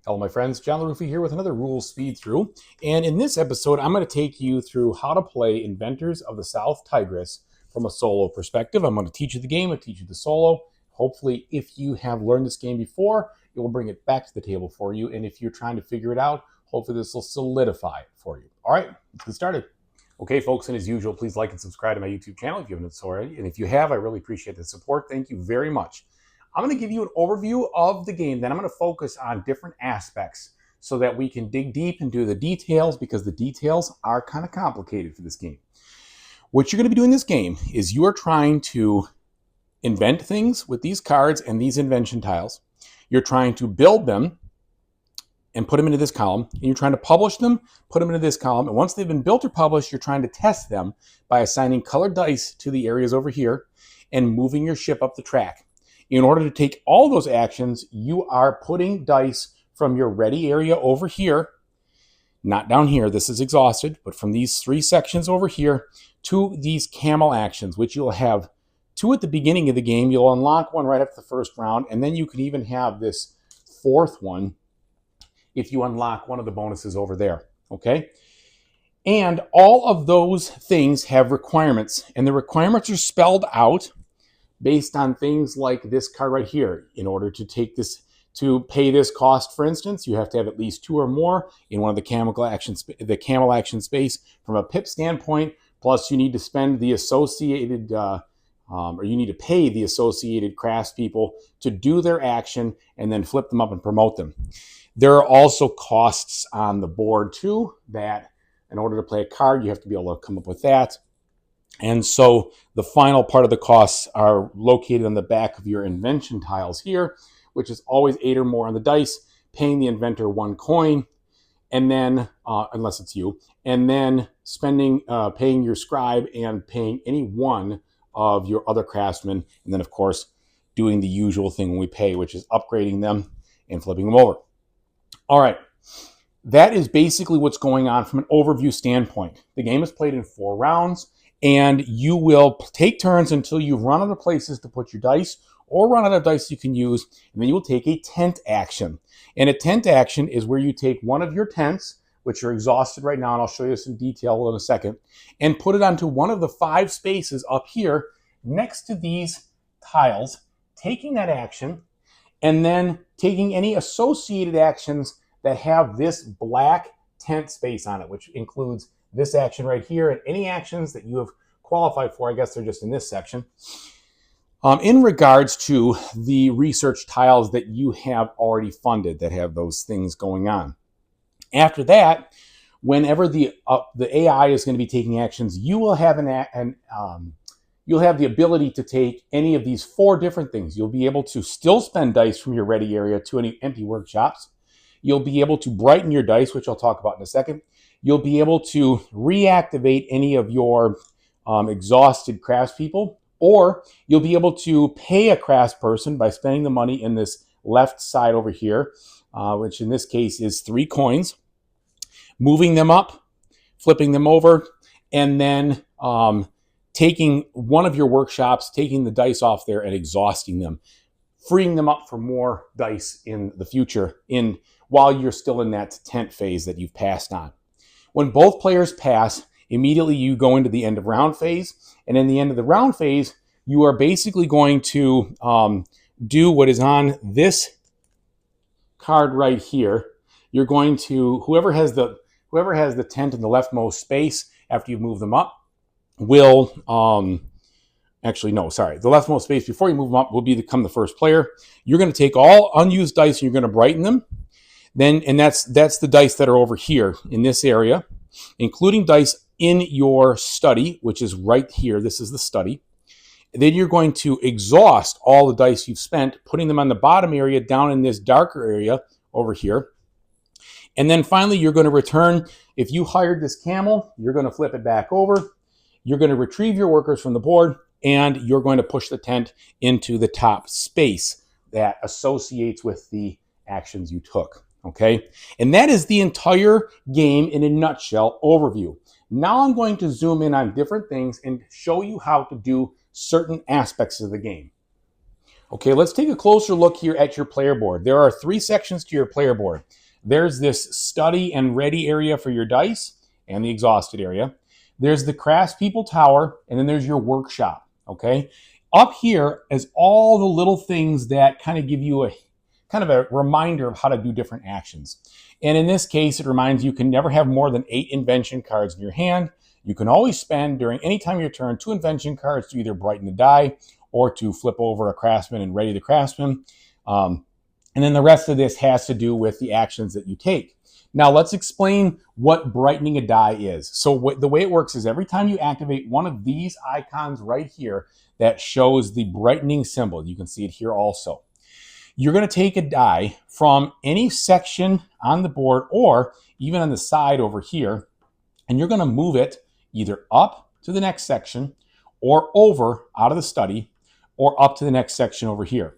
Hello, my friends. John LaRuffa here with another rules speed through. And in this episode, I'm going to take you through how to play Inventors of the South Tigris from a solo perspective. I'm going to teach you the game, I'll teach you the solo. Hopefully, if you have learned this game before, it will bring it back to the table for you. And if you're trying to figure it out, hopefully this will solidify it for you. All right, let's get started. Okay, folks, and as usual, please like and subscribe to my YouTube channel if you haven't already. And if you have, I really appreciate the support. Thank you very much. I'm going to give you an overview of the game, then I'm going to focus on different aspects so that we can dig deep into the details, because the details are kind of complicated for this game. What you're going to be doing in this game is you are trying to invent things with these cards and these invention tiles. You're trying to build them and put them into this column, and you're trying to publish them, put them into this column, and once they've been built or published, you're trying to test them by assigning colored dice to the areas over here and moving your ship up the track. In order to take all those actions, you are putting dice from your ready area over here, not down here, this is exhausted, but from these three sections over here to these camel actions, which you'll have two at the beginning of the game. You'll unlock one right after the first round, and then you can even have this fourth one if you unlock one of the bonuses over there, okay? And all of those things have requirements, and the requirements are spelled out based on things like this card right here. In order to take this, to pay this cost, for instance, you have to have at least two or more in one of the camel action space from a pip standpoint. Plus, you need to spend the associated, or you need to pay the associated craftspeople to do their action and then flip them up and promote them. There are also costs on the board too, that in order to play a card, you have to be able to come up with that. And so the final part of the costs are located on the back of your invention tiles here, which is always 8 or more on the dice, paying the inventor 1 coin, and then, unless it's you, and then spending, paying your scribe and paying any one of your other craftsmen, and then, of course, doing the usual thing when we pay, which is upgrading them and flipping them over. All right. That is basically what's going on from an overview standpoint. The game is played in 4 rounds. And you will take turns until you've run out of places to put your dice or run out of dice you can use, and then you will take a tent action. And a tent action is where you take one of your tents, which are exhausted right now, and I'll show you some detail in a second, and put it onto one of the 5 spaces up here next to these tiles, taking that action, and then taking any associated actions that have this black tent space on it, which includes this action right here, and any actions that you have qualified for. I guess they're just in this section. In regards to the research tiles that you have already funded that have those things going on. After that, whenever the AI is going to be taking actions, you will have you'll have the ability to take any of these 4 different things. You'll be able to still spend dice from your ready area to any empty workshops. You'll be able to brighten your dice, which I'll talk about in a second. You'll be able to reactivate any of your exhausted craftspeople, or you'll be able to pay a craftsperson by spending the money in this left side over here, which in this case is 3 coins, moving them up, flipping them over, and then taking one of your workshops, taking the dice off there and exhausting them, freeing them up for more dice in the future while you're still in that tent phase that you've passed on. When both players pass, immediately you go into the end of round phase. And in the end of the round phase, you are basically going to do what is on this card right here. You're going to, whoever has the tent in the leftmost space after you move them up will, the leftmost space before you move them up will become the first player. You're going to take all unused dice and you're going to brighten them. And that's the dice that are over here in this area, including dice in your study, which is right here. This is the study. And then you're going to exhaust all the dice you've spent, putting them on the bottom area down in this darker area over here. And then finally, you're going to return. If you hired this camel, you're going to flip it back over. You're going to retrieve your workers from the board, and you're going to push the tent into the top space that associates with the actions you took. Okay, and that is the entire game in a nutshell overview. Now I'm going to zoom in on different things and show you how to do certain aspects of the game. Okay, let's take a closer look here at your player board. There are 3 sections to your player board. There's this study and ready area for your dice and the exhausted area. There's the craftspeople tower, and then there's your workshop, okay? Up here is all the little things that kind of give you a kind of a reminder of how to do different actions. And in this case, it reminds you can never have more than 8 invention cards in your hand. You can always spend during any time of your turn 2 invention cards to either brighten the die or to flip over a craftsman and ready the craftsman. And then the rest of this has to do with the actions that you take. Now let's explain what brightening a die is. So the way it works is every time you activate one of these icons right here that shows the brightening symbol, you can see it here also, you're going to take a die from any section on the board or even on the side over here, and you're going to move it either up to the next section or over out of the study or up to the next section over here.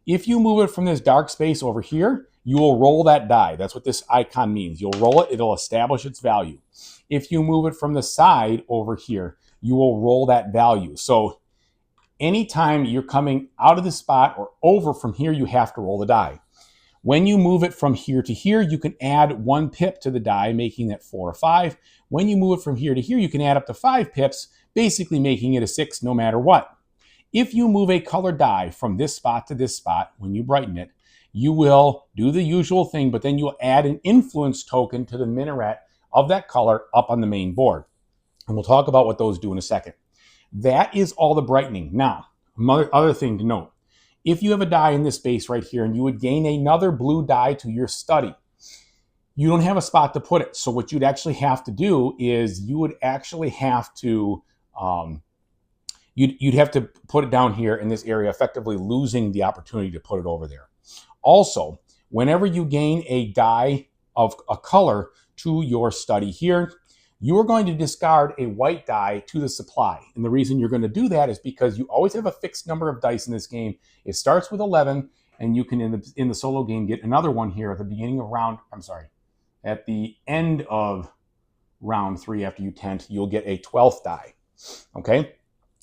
If you move it from this dark space over here, you will roll that die. That's what this icon means. You'll roll it, it'll establish its value. If you move it from the side over here, you will roll that value. So anytime you're coming out of the spot or over from here, you have to roll the die. When you move it from here to here, you can add 1 pip to the die, making that 4 or 5. When you move it from here to here, you can add up to 5 pips, basically making it a 6 no matter what. If you move a colored die from this spot to this spot, when you brighten it, you will do the usual thing, but then you'll add an influence token to the minaret of that color up on the main board. And we'll talk about what those do in a second. That is all the brightening. Now, another thing to note, if you have a die in this space right here and you would gain another blue die to your study, you don't have a spot to put it. So what you'd actually have to do is you would actually have to you'd have to put it down here in this area, effectively losing the opportunity to put it over there. Also, whenever you gain a die of a color to your study here, you are going to discard a white die to the supply. And the reason you're going to do that is because you always have a fixed number of dice in this game. It starts with 11, and you can, in the solo game, get another one here at the beginning of at the end of round 3 after you tent, you'll get a 12th die, okay?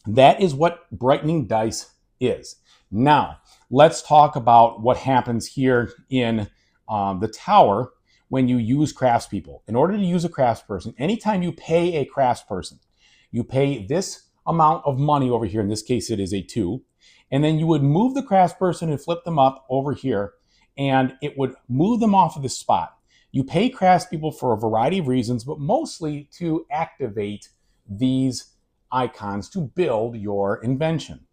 That is what brightening dice is. Now, let's talk about what happens here in the tower when you use craftspeople. In order to use a craftsperson, anytime you pay a craftsperson, you pay this amount of money over here. In this case, it is a 2. And then you would move the craftsperson and flip them up over here, and it would move them off of the spot. You pay craftspeople for a variety of reasons, but mostly to activate these icons to build your invention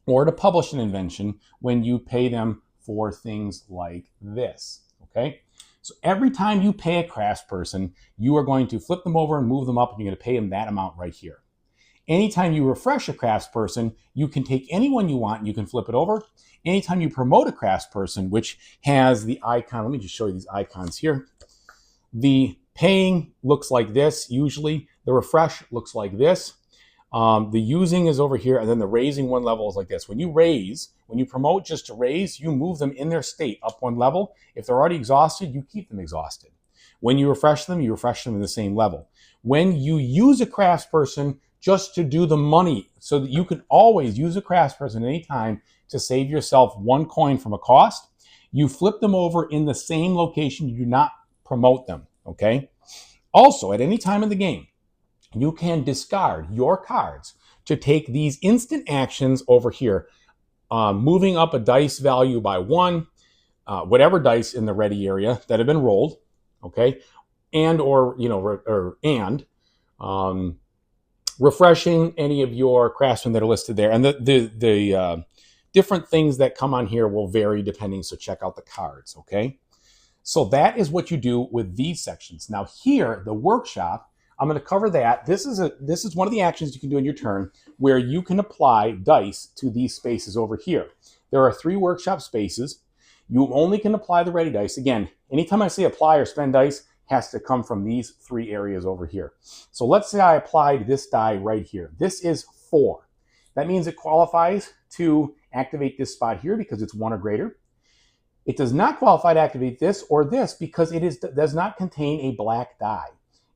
or to publish an invention when you pay them for things like this, okay? So every time you pay a craftsperson, you are going to flip them over and move them up, and you're going to pay them that amount right here. Anytime you refresh a craftsperson, you can take anyone you want and you can flip it over. Anytime you promote a craftsperson, which has the icon, let me just show you these icons here. The paying looks like this usually. The refresh looks like this. The using is over here, and then the raising 1 level is like this. When you promote just to raise, you move them in their state up 1 level. If they're already exhausted, you keep them exhausted. When you refresh them in the same level. When you use a craftsperson just to do the money, so that you can always use a craftsperson anytime to save yourself 1 coin from a cost, you flip them over in the same location. You do not promote them, okay? Also, at any time in the game, you can discard your cards to take these instant actions over here, moving up a dice value by 1, whatever dice in the ready area that have been rolled, okay, and refreshing any of your craftsmen that are listed there, and the different things that come on here will vary depending. So check out the cards, okay. So that is what you do with these sections. Now here, the workshop, I'm going to cover that. This is one of the actions you can do in your turn where you can apply dice to these spaces over here. There are 3 workshop spaces. You only can apply the ready dice. Again, anytime I say apply or spend dice, has to come from these 3 areas over here. So let's say I applied this die right here. This is 4. That means it qualifies to activate this spot here because it's 1 or greater. It does not qualify to activate this or this because it does not contain a black die.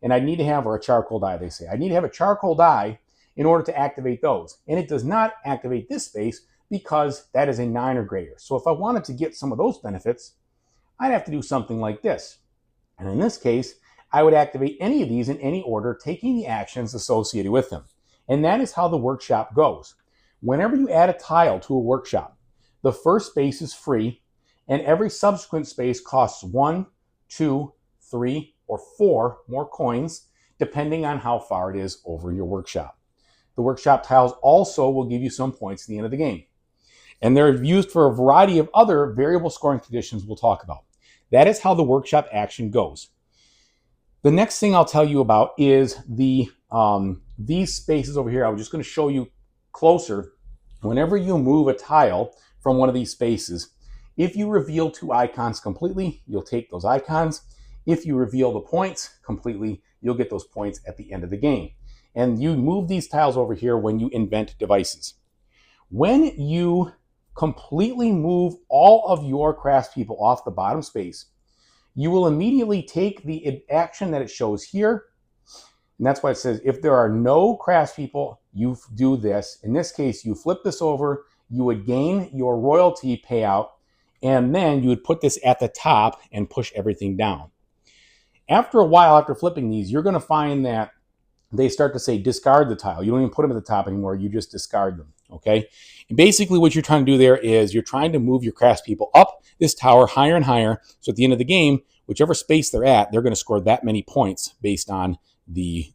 And I need to have, or a charcoal die, they say. I need to have a charcoal die in order to activate those. And it does not activate this space because that is a 9 or greater. So if I wanted to get some of those benefits, I'd have to do something like this. And in this case, I would activate any of these in any order, taking the actions associated with them. And that is how the workshop goes. Whenever you add a tile to a workshop, the first space is free, and every subsequent space costs 1, 2, 3, or 4 more coins, depending on how far it is over your workshop. The workshop tiles also will give you some points at the end of the game. And they're used for a variety of other variable scoring conditions we'll talk about. That is how the workshop action goes. The next thing I'll tell you about is these spaces over here. I'm just going to show you closer. Whenever you move a tile from one of these spaces, if you reveal 2 icons completely, you'll take those icons. If you reveal the points completely, you'll get those points at the end of the game. And you move these tiles over here when you invent devices. When you completely move all of your craftspeople off the bottom space, you will immediately take the action that it shows here. And that's why it says, if there are no craftspeople, you do this. In this case, you flip this over, you would gain your royalty payout, and then you would put this at the top and push everything down. After a while, after flipping these, you're going to find that they start to say discard the tile. You don't even put them at the top anymore. You just discard them, okay? And basically what you're trying to do there is you're trying to move your craftspeople up this tower higher and higher. So at the end of the game, whichever space they're at, they're going to score that many points based on the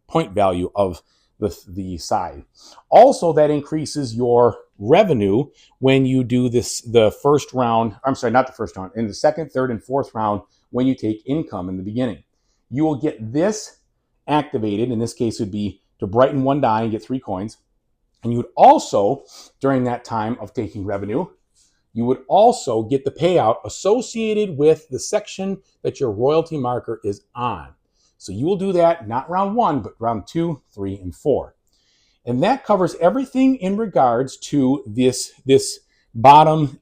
point value of the side. Also, that increases your revenue when you do this, the first round, I'm sorry, not the first round, in the second, third, and fourth round when you take income in the beginning. You will get this activated. In this case, it would be to brighten 1 die and get 3 coins. And you would also, during that time of taking revenue, you would also get the payout associated with the section that your royalty marker is on. So you will do that not round 1, but round 2, 3, and 4. And that covers everything in regards to this bottom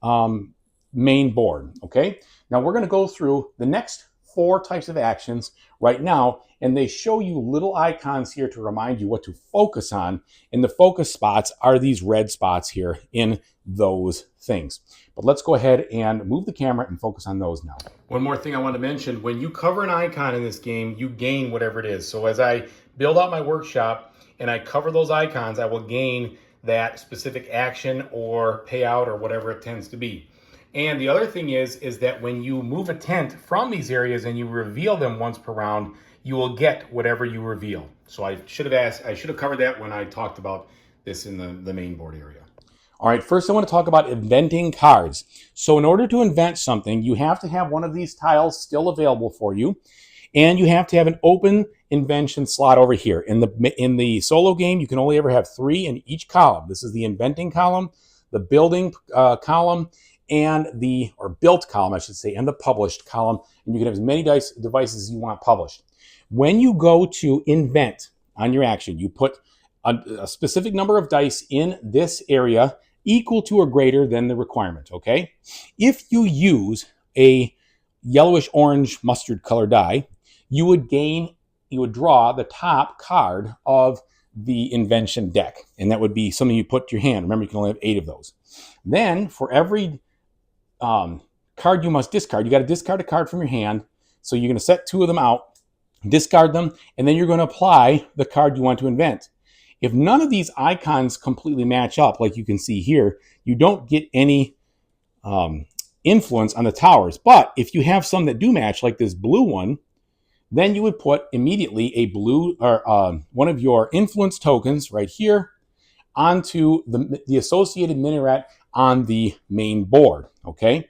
main board, okay? Now we're going to go through the next 4 types of actions right now, and they show you little icons here to remind you what to focus on. And the focus spots are these red spots here in those things. But let's go ahead and move the camera and focus on those now. One more thing I want to mention, when you cover an icon in this game, you gain whatever it is. So as I build out my workshop and I cover those icons, I will gain that specific action or payout or whatever it tends to be. And the other thing is that when you move a tent from these areas and you reveal them once per round, you will get whatever you reveal. So I should have covered that when I talked about this in the main board area. All right, first I want to talk about inventing cards. So in order to invent something, you have to have one of these tiles still available for you, and you have to have an open invention slot over here. In the solo game, you can only ever have 3 in each column. This is the inventing column, the building column, and or built column, I should say, and the published column. And you can have as many devices as you want published. When you go to invent on your action, you put a specific number of dice in this area equal to or greater than the requirement, okay? If you use a yellowish orange mustard color die, you would draw the top card of the invention deck. And that would be something you put to your hand. Remember, you can only have 8 of those. Then for every card you must discard, you got to discard a card from your hand. So you're going to set 2 of them out, discard them, and then you're going to apply the card you want to invent. If none of these icons completely match up, like you can see here, you don't get any influence on the towers. But if you have some that do match, like this blue one, then you would put immediately a blue or one of your influence tokens right here onto the associated minaret on the main board, okay?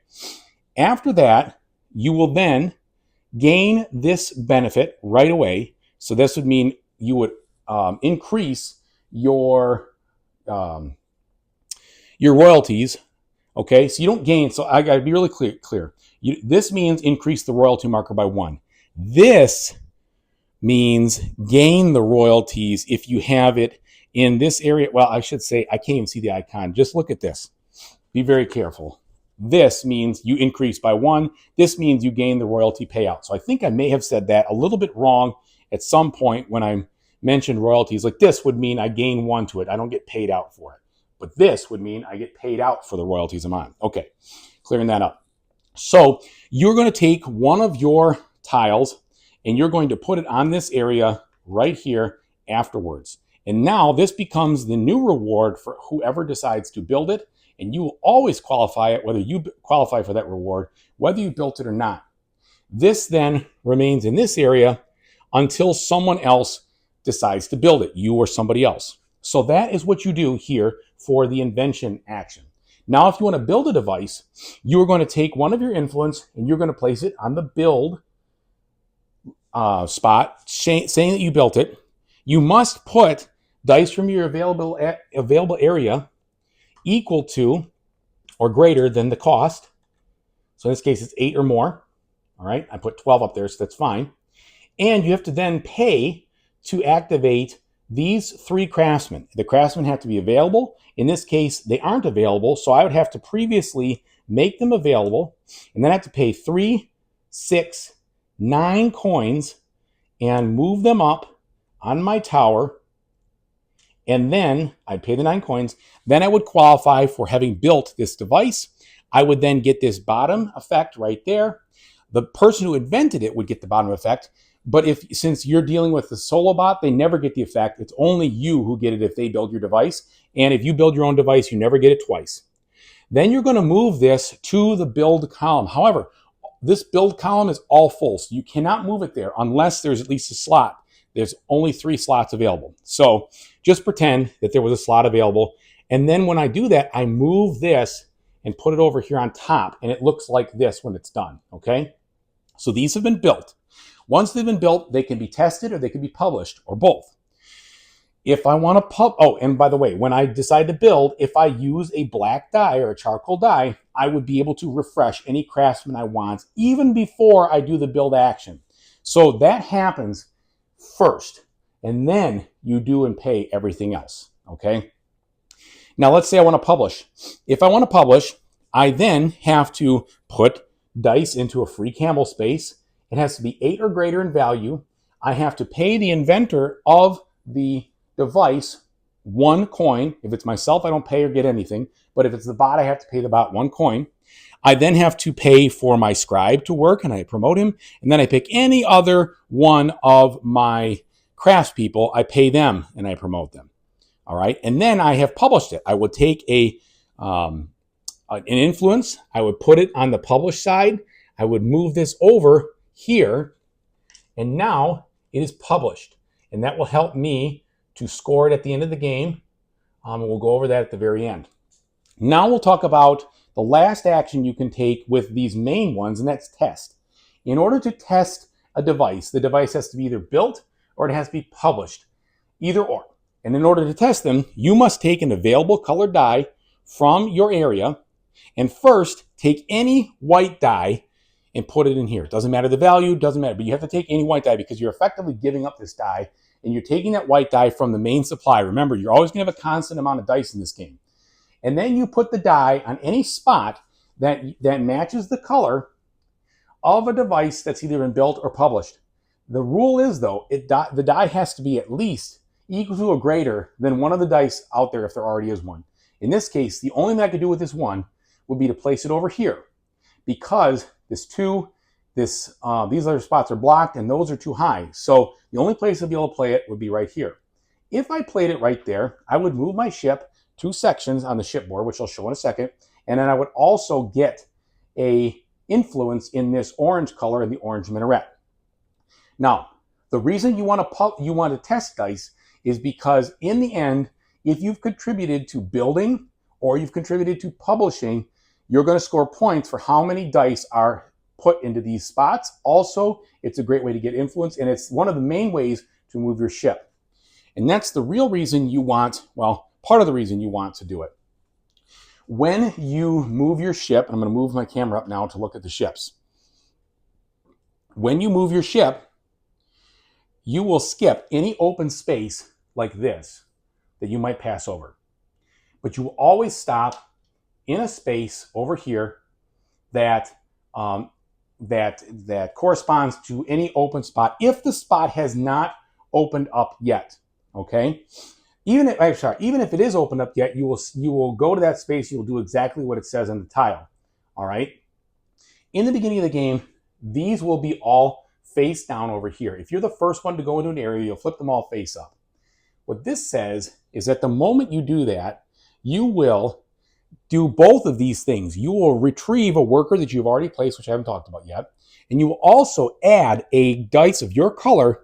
After that, you will then gain this benefit right away. So this would mean you would increase your royalties, okay? So you don't gain, so I gotta be really clear. This means increase the royalty marker by 1. This means gain the royalties if you have it in this area. Well, I should say, I can't even see the icon. Just look at this. Be very careful. This means you increase by 1. This means you gain the royalty payout. So I think I may have said that a little bit wrong at some point when I mentioned royalties. Like this would mean I gain 1 to it. I don't get paid out for it. But this would mean I get paid out for the royalties I'm on. Okay, clearing that up. So you're going to take one of your tiles and you're going to put it on this area right here afterwards. And now this becomes the new reward for whoever decides to build it. And you will always qualify it, whether you qualify for that reward, whether you built it or not. This then remains in this area until someone else decides to build it, you or somebody else. So that is what you do here for the invention action. Now, if you want to build a device, you are going to take one of your influence and you're going to place it on the build spot, saying that you built it. You must put dice from your available area equal to or greater than the cost. So in this case, it's 8 or more. All right, I put 12 up there, so that's fine. And you have to then pay to activate these 3 craftsmen. The craftsmen have to be available. In this case, they aren't available, so I would have to previously make them available, and then I have to pay 3, 6, 9 coins and move them up on my tower. And then I'd pay the 9 coins. Then I would qualify for having built this device. I would then get this bottom effect right there. The person who invented it would get the bottom effect. But since you're dealing with the solo bot, they never get the effect. It's only you who get it if they build your device. And if you build your own device, you never get it twice. Then you're going to move this to the build column. However, this build column is all full, so you cannot move it there unless there's at least a slot. There's only 3 slots available. So just pretend that there was a slot available. And then when I do that, I move this and put it over here on top, and it looks like this when it's done, okay? So these have been built. Once they've been built, they can be tested or they can be published or both. If I want to oh, and by the way, when I decide to build, if I use a black die or a charcoal die, I would be able to refresh any craftsman I want even before I do the build action. So that happens first, and then you do and pay everything else, okay? Now let's say I want to publish. If I want to publish, I then have to put dice into a free Campbell space. It has to be 8 or greater in value. I have to pay the inventor of the device 1 coin. If it's myself, I don't pay or get anything. But if it's the bot, I have to pay the bot 1 coin. I then have to pay for my scribe to work, and I promote him. And then I pick any other one of my craftspeople. I pay them, and I promote them. All right. And then I have published it. I would take an influence. I would put it on the publish side. I would move this over here, and now it is published, and that will help me to score it at the end of the game, and we'll go over that at the very end. Now we'll talk about the last action you can take with these main ones, and that's test. In order to test a device, the device has to be either built or it has to be published, either or. And in order to test them, you must take an available colored die from your area, and first take any white die and put it in here. It doesn't matter the value, doesn't matter, but you have to take any white die because you're effectively giving up this die, and you're taking that white die from the main supply. Remember, you're always going to have a constant amount of dice in this game. And then you put the die on any spot that matches the color of a device that's either been built or published. The rule is, though, the die has to be at least equal to or greater than one of the dice out there if there already is one. In this case, the only thing I could do with this one would be to place it over here, because these other spots are blocked and those are too high. So the only place I'd be able to play it would be right here. If I played it right there, I would move my ship 2 sections on the shipboard, which I'll show in a second, and then I would also get a influence in this orange color in the orange minaret. Now, the reason you want to test dice is because in the end, if you've contributed to building or you've contributed to publishing, you're going to score points for how many dice are put into these spots. Also, it's a great way to get influence, and it's one of the main ways to move your ship. And that's the real reason you want, well, part of the reason you want to do it. When you move your ship, I'm going to move my camera up now to look at the ships. When you move your ship, you will skip any open space like this that you might pass over. But you will always stop in a space over here that corresponds to any open spot if the spot has not opened up yet, okay? Even if it is opened up yet, you will go to that space. You will do exactly what it says on the tile. All right. In the beginning of the game, these will be all face down over here. If you're the first one to go into an area, you'll flip them all face up. What this says is that the moment you do that, you will do both of these things. You will retrieve a worker that you've already placed, which I haven't talked about yet, and you will also add a dice of your color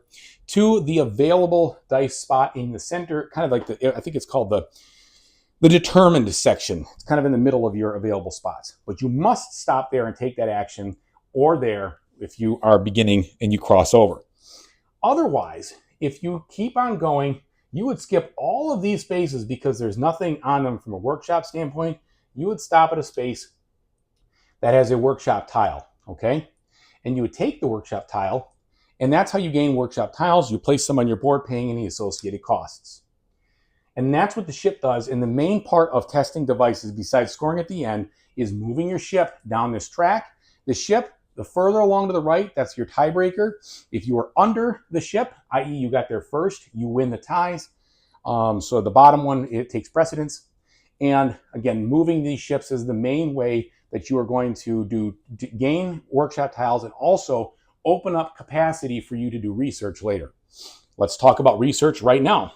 to the available dice spot in the center, kind of like I think it's called the determined section. It's kind of in the middle of your available spots. But you must stop there and take that action, or there if you are beginning and you cross over. Otherwise, if you keep on going, you would skip all of these spaces because there's nothing on them from a workshop standpoint. You would stop at a space that has a workshop tile, okay? And you would take the workshop tile, and that's how you gain workshop tiles. You place them on your board, paying any associated costs. And that's what the ship does. And the main part of testing devices, besides scoring at the end, is moving your ship down this track. The ship, the further along to the right, that's your tiebreaker. If you are under the ship, i.e. you got there first, you win the ties. So the bottom one, it takes precedence. And again, moving these ships is the main way that you are going to gain workshop tiles and also open up capacity for you to do research later. Let's talk about research right now.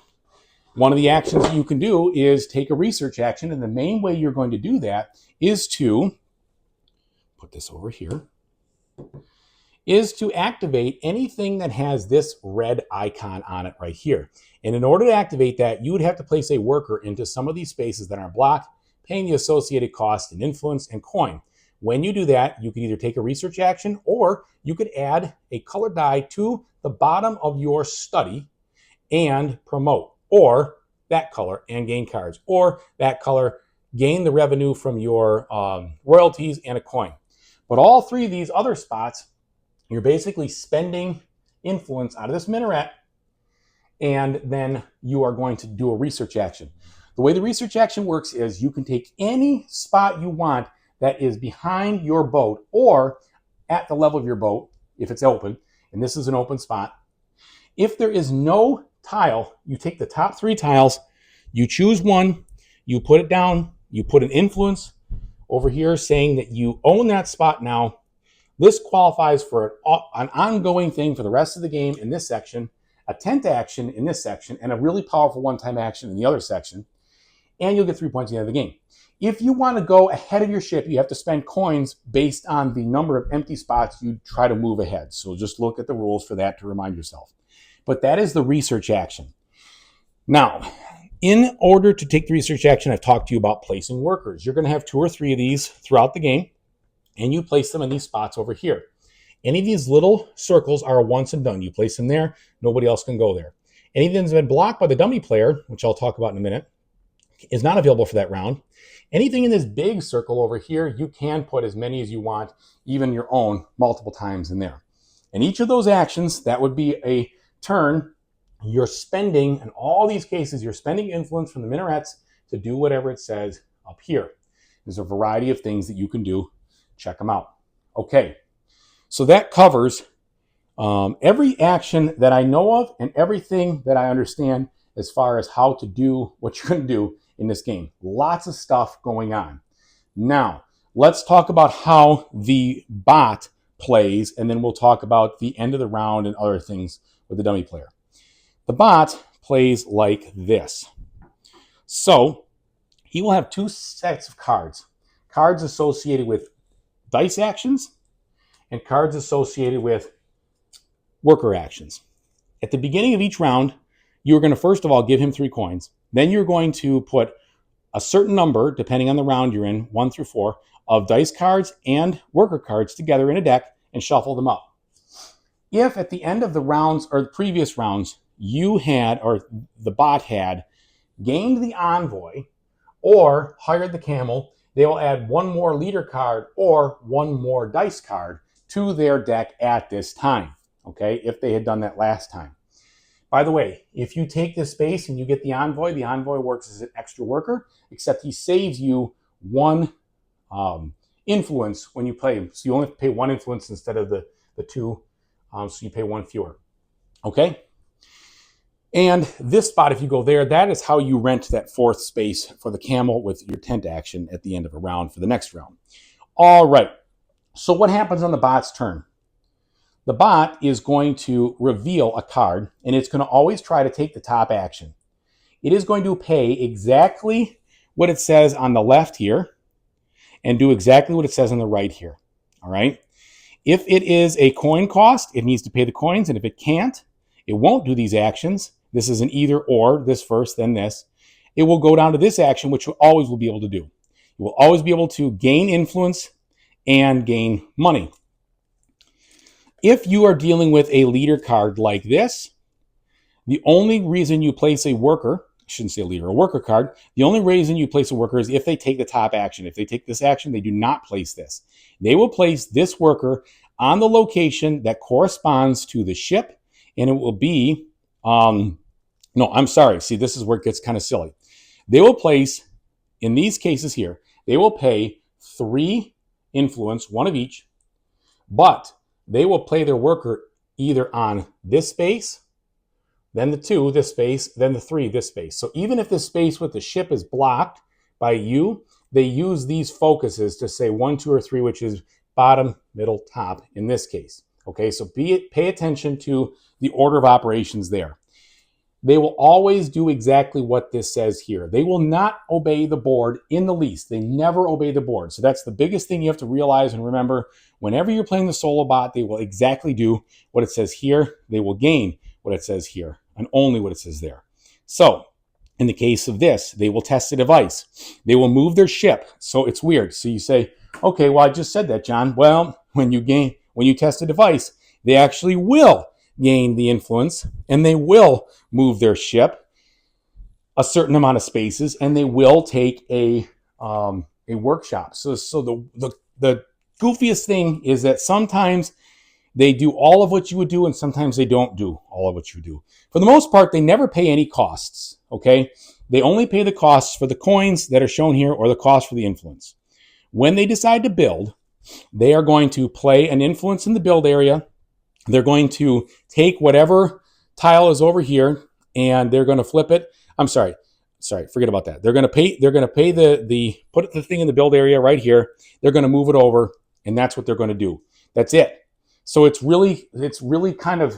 One of the actions that you can do is take a research action, and the main way you're going to do that is to put this over here, is to activate anything that has this red icon on it right here. And in order to activate that, you would have to place a worker into some of these spaces that are blocked, paying the associated cost in influence and coin. When you do that, you can either take a research action, or you could add a colored die to the bottom of your study and promote, or that color and gain cards, or that color, gain the revenue from your royalties and a coin. But all three of these other spots, you're basically spending influence out of this minaret, and then you are going to do a research action. The way the research action works is you can take any spot you want that is behind your boat or at the level of your boat, if it's open, and this is an open spot. If there is no tile, you take the top three tiles, you choose one, you put it down, you put an influence over here saying that you own that spot now. This qualifies for an ongoing thing for the rest of the game in this section, a tent action in this section, and a really powerful one-time action in the other section, and you'll get 3 points at the end of the game. If you want to go ahead of your ship, you have to spend coins based on the number of empty spots you try to move ahead. So just look at the rules for that to remind yourself. But that is the research action. Now, in order to take the research action, I've talked to you about placing workers. You're going to have 2 or 3 of these throughout the game, and you place them in these spots over here. Any of these little circles are a once and done. You place them there, nobody else can go there. Anything that's been blocked by the dummy player, which I'll talk about in a minute, is not available for that round. Anything in this big circle over here, you can put as many as you want, even your own, multiple times in there. And each of those actions, that would be a turn. You're spending, in all these cases, you're spending influence from the minarets to do whatever it says up here. There's a variety of things that you can do. Check them out. Okay, so that covers every action that I know of and everything that I understand as far as how to do what you're going to do in this game. Lots of stuff going on. Now, let's talk about how the bot plays, and then we'll talk about the end of the round and other things with the dummy player. The bot plays like this. So he will have 2 sets of cards. Cards associated with dice actions and cards associated with worker actions. At the beginning of each round, you're going to first of all give him 3 coins. Then you're going to put a certain number, depending on the round you're in, 1 through 4, of dice cards and worker cards together in a deck and shuffle them up. If at the end of the rounds or the previous rounds you had, or the bot had, gained the envoy or hired the camel, they will add 1 more leader card or 1 more dice card to their deck at this time, okay, if they had done that last time. By the way, if you take this space and you get the envoy works as an extra worker, except he saves you 1 influence when you play him. So you only have to pay 1 influence instead of the 2, so you pay 1 fewer. Okay? And this spot, if you go there, that is how you rent that fourth space for the camel with your tent action at the end of a round for the next round. All right. So what happens on the bot's turn? The bot is going to reveal a card, and it's going to always try to take the top action. It is going to pay exactly what it says on the left here and do exactly what it says on the right here. All right. If it is a coin cost, it needs to pay the coins, and if it can't, it won't do these actions. This is an either or, this first, then this. It will go down to this action, which you always will be able to do. You will always be able to gain influence and gain money. If you are dealing with a leader card like this, the only reason you place a worker, I shouldn't say a leader, a worker card, the only reason you place a worker is if they take the top action. If they take this action, they do not place this. They will place this worker on the location that corresponds to the ship, and it will be, no, I'm sorry. See, this is where it gets kind of silly. They will place, in these cases here, they will pay 3 influence, 1 of each, but they will play their worker either on this space, then the 2, this space, then the 3, this space. So even if the space with the ship is blocked by you, they use these focuses to say 1, 2, or 3, which is bottom, middle, top in this case. Okay, so pay attention to the order of operations there. They will always do exactly what this says here. They will not obey the board in the least. They never obey the board. So that's the biggest thing you have to realize and remember. Whenever you're playing the solo bot, they will exactly do what it says here. They will gain what it says here and only what it says there. So in the case of this, they will test a device. They will move their ship. So it's weird. So you say, okay, well, I just said that, John. Well, when you test a device, they actually will gain the influence, and they will move their ship a certain amount of spaces, and they will take a workshop. So the goofiest thing is that sometimes they do all of what you would do, and sometimes they don't do all of what you do. For the most part, they never pay any costs. Okay, they only pay the costs for the coins that are shown here, or the cost for the influence. When they decide to build, they are going to play an influence in the build area. They're going to take whatever tile is over here, and they're going to flip it. I'm sorry, forget about that. They're going to pay put the thing in the build area right here. They're going to move it over, and that's what they're going to do. That's it. So it's really kind of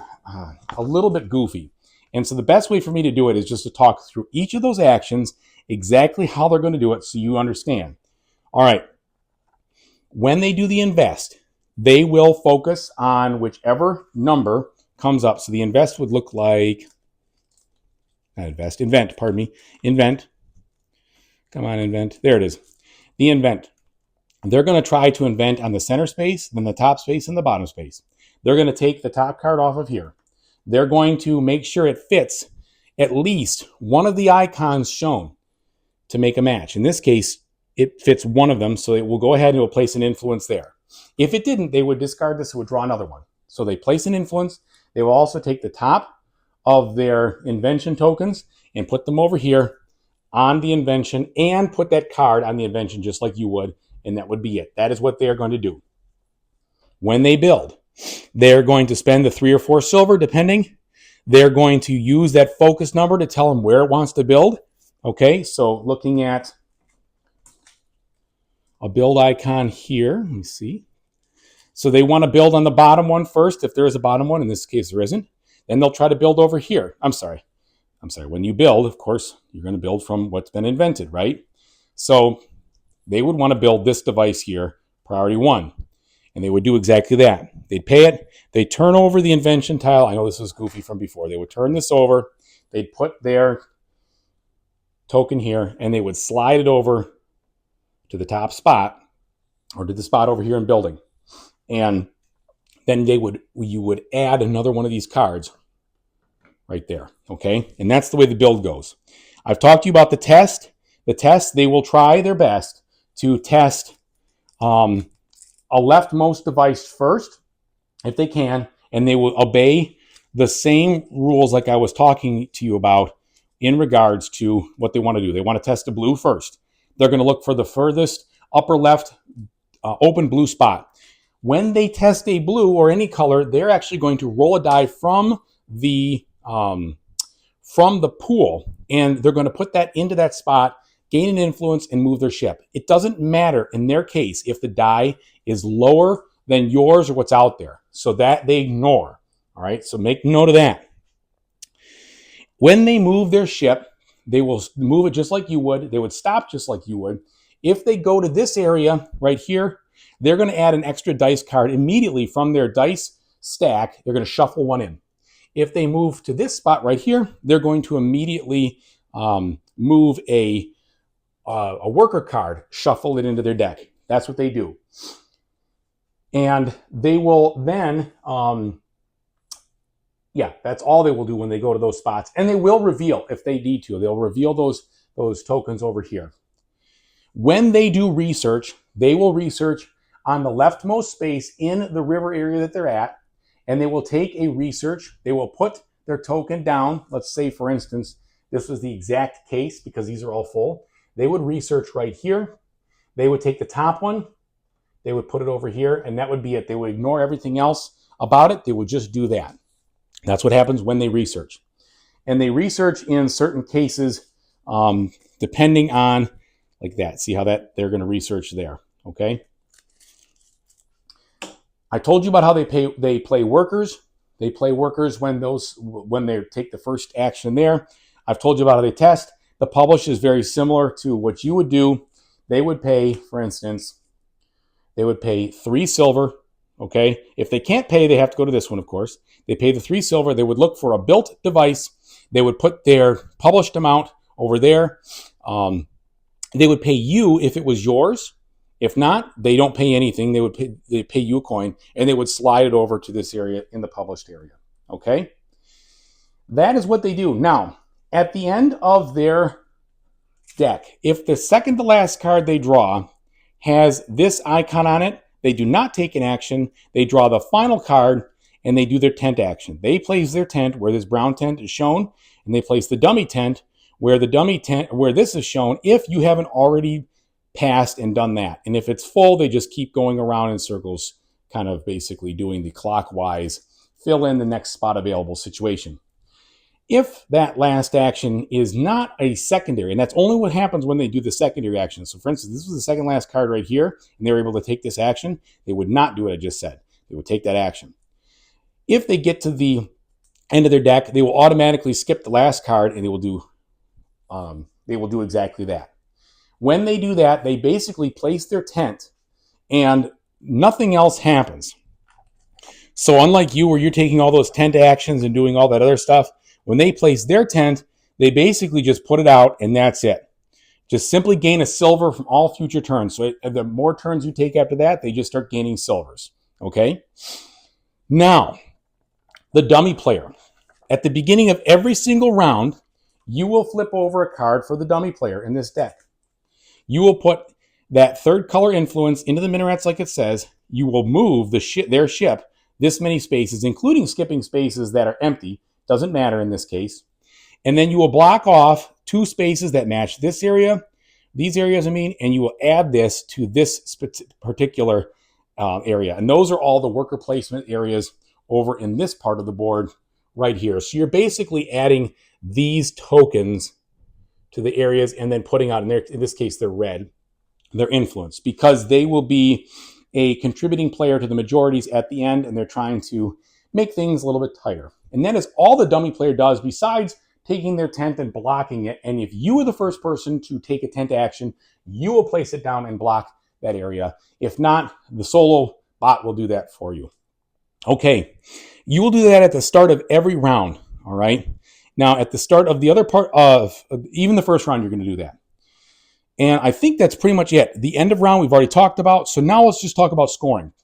a little bit goofy. And so the best way for me to do it is just to talk through each of those actions, exactly how they're going to do it, so you understand. All right. When they do the invest, they will focus on whichever number comes up. So the invest would look like, invent. Come on, invent. There it is. The invent. They're going to try to invent on the center space, then the top space, and the bottom space. They're going to take the top card off of here. They're going to make sure it fits at least one of the icons shown to make a match. In this case, it fits one of them, so it will go ahead and it will place an influence there. If it didn't, they would discard this and would draw another one. So they place an influence. They will also take the top of their invention tokens and put them over here on the invention and put that card on the invention just like you would, and that would be it. That is what they are going to do. When they build, they're going to spend the 3 or 4 silver, depending. They're going to use that focus number to tell them where it wants to build. Okay, so looking at a build icon here, let me see. So they want to build on the bottom one first, if there is a bottom one. In this case, there isn't. Then they'll try to build over here. I'm sorry. When you build, of course, you're going to build from what's been invented, right? So they would want to build this device here, priority 1. And they would do exactly that. They'd pay it. They'd turn over the invention tile. I know this was goofy from before. They would turn this over. They'd put their token here, and they would slide it over to the top spot, or to the spot over here in building. And then you would add another one of these cards right there, okay? And that's the way the build goes. I've talked to you about the test. The test, they will try their best to test a leftmost device first, if they can, and they will obey the same rules like I was talking to you about in regards to what they want to do. They want to test the blue first. They're going to look for the furthest upper left open blue spot. When they test a blue or any color, they're actually going to roll a die from the from the pool, and they're going to put that into that spot, gain an influence, and move their ship. It doesn't matter in their case if the die is lower than yours or what's out there. So that they ignore. All right, so make note of that. When they move their ship, they will move it just like you would. They would stop just like you would. If they go to this area right here, they're going to add an extra dice card immediately from their dice stack. They're going to shuffle one in. If they move to this spot right here, they're going to immediately move a worker card, shuffle it into their deck. That's what they do. And they will then, that's all they will do when they go to those spots. And they will reveal, if they need to, they'll reveal those tokens over here. When they do research, they will research on the leftmost space in the river area that they're at, and they will take a research. They will put their token down. Let's say, for instance, this was the exact case because these are all full. They would research right here. They would take the top one. They would put it over here, and that would be it. They would ignore everything else about it. They would just do that. That's what happens when they research. And they research in certain cases, depending on, like that. See how that they're going to research there, okay? I told you about how they play workers. They play workers when they take the first action there. I've told you about how they test. The publish is very similar to what you would do. They would pay, for instance, they would pay 3 silver, okay? If they can't pay, they have to go to this one, of course. They pay the 3 silver. They would look for a built device. They would put their published amount over there. They would pay you if it was yours. If not, they don't pay anything. They pay you a coin, and they would slide it over to this area in the published area. Okay? That is what they do. Now, at the end of their deck, if the second to last card they draw has this icon on it, they do not take an action. They draw the final card, and they do their tent action. They place their tent where this brown tent is shown, and they place the dummy tent where this is shown if you haven't already passed and done that. And if it's full, they just keep going around in circles, kind of basically doing the clockwise, fill in the next spot available situation. If that last action is not a secondary, and that's only what happens when they do the secondary action. So for instance, this was the second last card right here, and they were able to take this action, they would not do what I just said. They would take that action. If they get to the end of their deck, they will automatically skip the last card, and they will do exactly that. When they do that, they basically place their tent and nothing else happens. So unlike you, where you're taking all those tent actions and doing all that other stuff, when they place their tent, they basically just put it out and that's it. Just simply gain a silver from all future turns. So the more turns you take after that, they just start gaining silvers. Okay? Now, the dummy player. At the beginning of every single round, you will flip over a card for the dummy player in this deck. You will put that third color influence into the minarets like it says. You will move their ship this many spaces, including skipping spaces that are empty. Doesn't matter in this case. And then you will block off 2 spaces that match this area, these areas and you will add this to this particular area. And those are all the worker placement areas over in this part of the board right here. So you're basically adding these tokens to the areas and then putting out, in this case, they're red, their influence, because they will be a contributing player to the majorities at the end, and they're trying to make things a little bit tighter. And that is all the dummy player does besides taking their tent and blocking it. And if you are the first person to take a tent action, you will place it down and block that area. If not, the solo bot will do that for you. Okay, you will do that at the start of every round, all right? Now, at the start of the other part of, even the first round, you're going to do that. And I think that's pretty much it. The end of round, we've already talked about. So now let's just talk about scoring.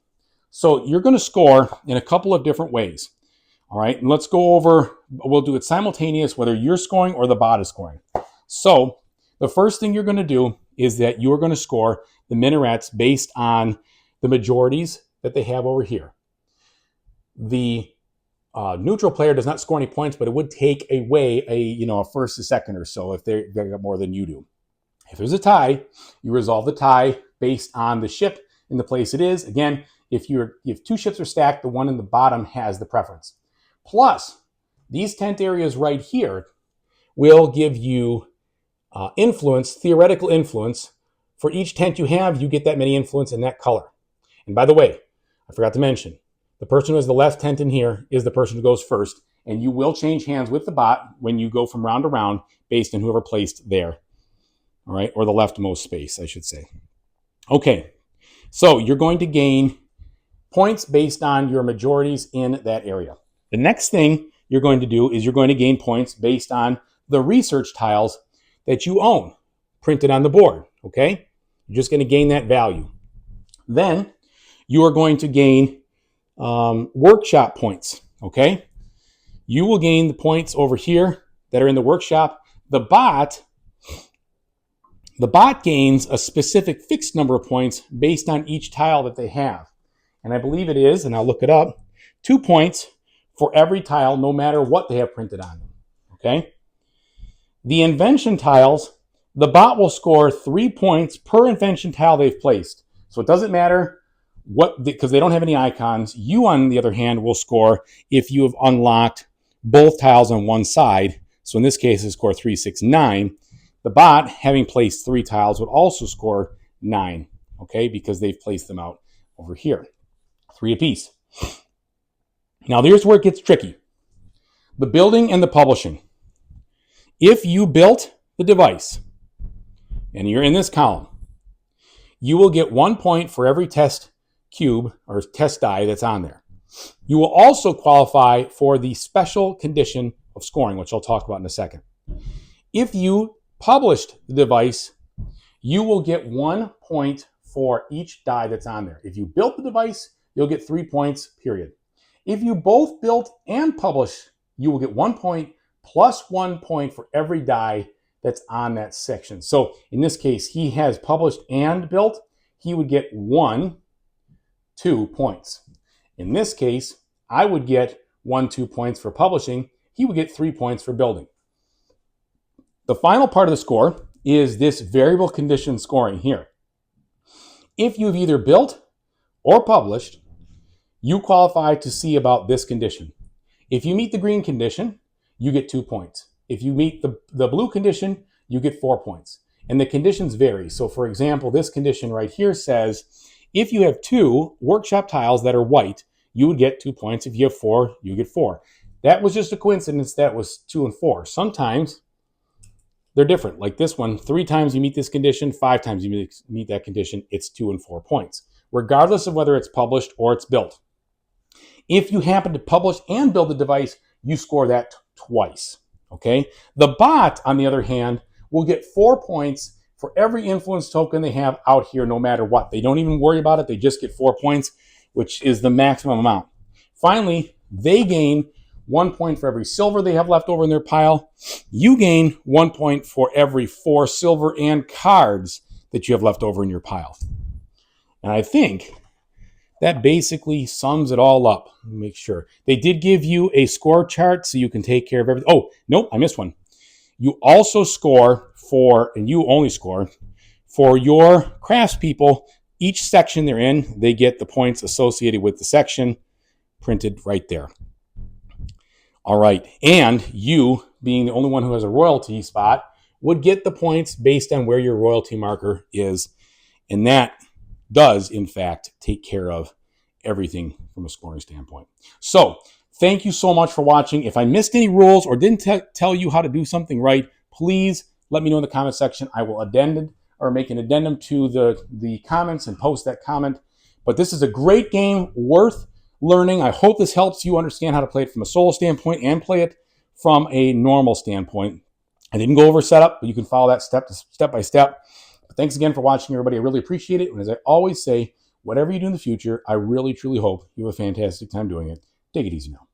So you're going to score in a couple of different ways. All right, and let's go over, we'll do it simultaneous, whether you're scoring or the bot is scoring. So the first thing you're going to do is that you're going to score the minarets based on the majorities that they have over here. The neutral player does not score any points, but it would take away a first, a second or so if they got more than you do. If there's a tie, you resolve the tie based on the ship in the place it is. Again, if 2 ships are stacked, the one in the bottom has the preference. Plus, these tent areas right here, will give you influence, theoretical influence. For each tent you have, you get that many influence in that color. And by the way, I forgot to mention, the person who has the left tent in here is the person who goes first, and you will change hands with the bot when you go from round to round based on whoever placed there, all right, or the leftmost space, I should say. Okay, so you're going to gain points based on your majorities in that area. The next thing you're going to do is you're going to gain points based on the research tiles that you own printed on the board, okay? You're just going to gain that value. Then you are going to gain workshop points, okay? You will gain the points over here that are in the workshop. The bot gains a specific fixed number of points based on each tile that they have. And I believe it is, and I'll look it up, 2 points for every tile, no matter what they have printed on them, okay? The invention tiles, the bot will score 3 points per invention tile they've placed. So it doesn't matter what, because they don't have any icons. You, on the other hand, will score if you have unlocked both tiles on one side. So in this case, it score 3, 6, 9. The bot, having placed 3 tiles, would also score 9, okay, because they've placed them out over here. 3 apiece. Now, here's where it gets tricky. The building and the publishing. If you built the device, and you're in this column, you will get 1 point for every test cube or test die that's on there. You will also qualify for the special condition of scoring, which I'll talk about in a second. If you published the device, you will get 1 point for each die that's on there. If you built the device, you'll get 3 points, period. If you both built and published, you will get 1 point plus 1 point for every die that's on that section. So in this case, he has published and built. He would get 1, 2 points. In this case, I would get 1, 2 points for publishing. He would get 3 points for building. The final part of the score is this variable condition scoring here. If you've either built or published, you qualify to see about this condition. If you meet the green condition, you get 2 points. If you meet the blue condition, you get 4 points. And the conditions vary. So for example, this condition right here says, if you have 2 workshop tiles that are white, you would get 2 points. If you have 4, you get 4. That was just a coincidence that was 2 and 4. Sometimes they're different. Like this one, 3 times you meet this condition, 5 times you meet that condition, it's 2 and 4 points, regardless of whether it's published or it's built. If you happen to publish and build the device, you score that twice, okay? The bot, on the other hand, will get 4 points for every influence token they have out here, no matter what. They don't even worry about it. They just get 4 points, which is the maximum amount. Finally, they gain 1 point for every silver they have left over in their pile. You gain 1 point for every 4 silver and cards that you have left over in your pile. And I think that basically sums it all up. Make sure. They did give you a score chart so you can take care of everything. Oh, nope, I missed one. You also score for, and you only score, for your craftspeople. Each section they're in, they get the points associated with the section printed right there. All right, and you, being the only one who has a royalty spot, would get the points based on where your royalty marker is. And that does, in fact, take care of everything from a scoring standpoint. So, thank you so much for watching. If I missed any rules or didn't tell you how to do something right, please let me know in the comment section. I will addend or make an addendum to the comments and post that comment. But this is a great game, worth learning. I hope this helps you understand how to play it from a solo standpoint and play it from a normal standpoint. I didn't go over setup, but you can follow that step by step. But thanks again for watching, everybody. I really appreciate it. And as I always say, whatever you do in the future, I really, truly hope you have a fantastic time doing it. Take it easy now.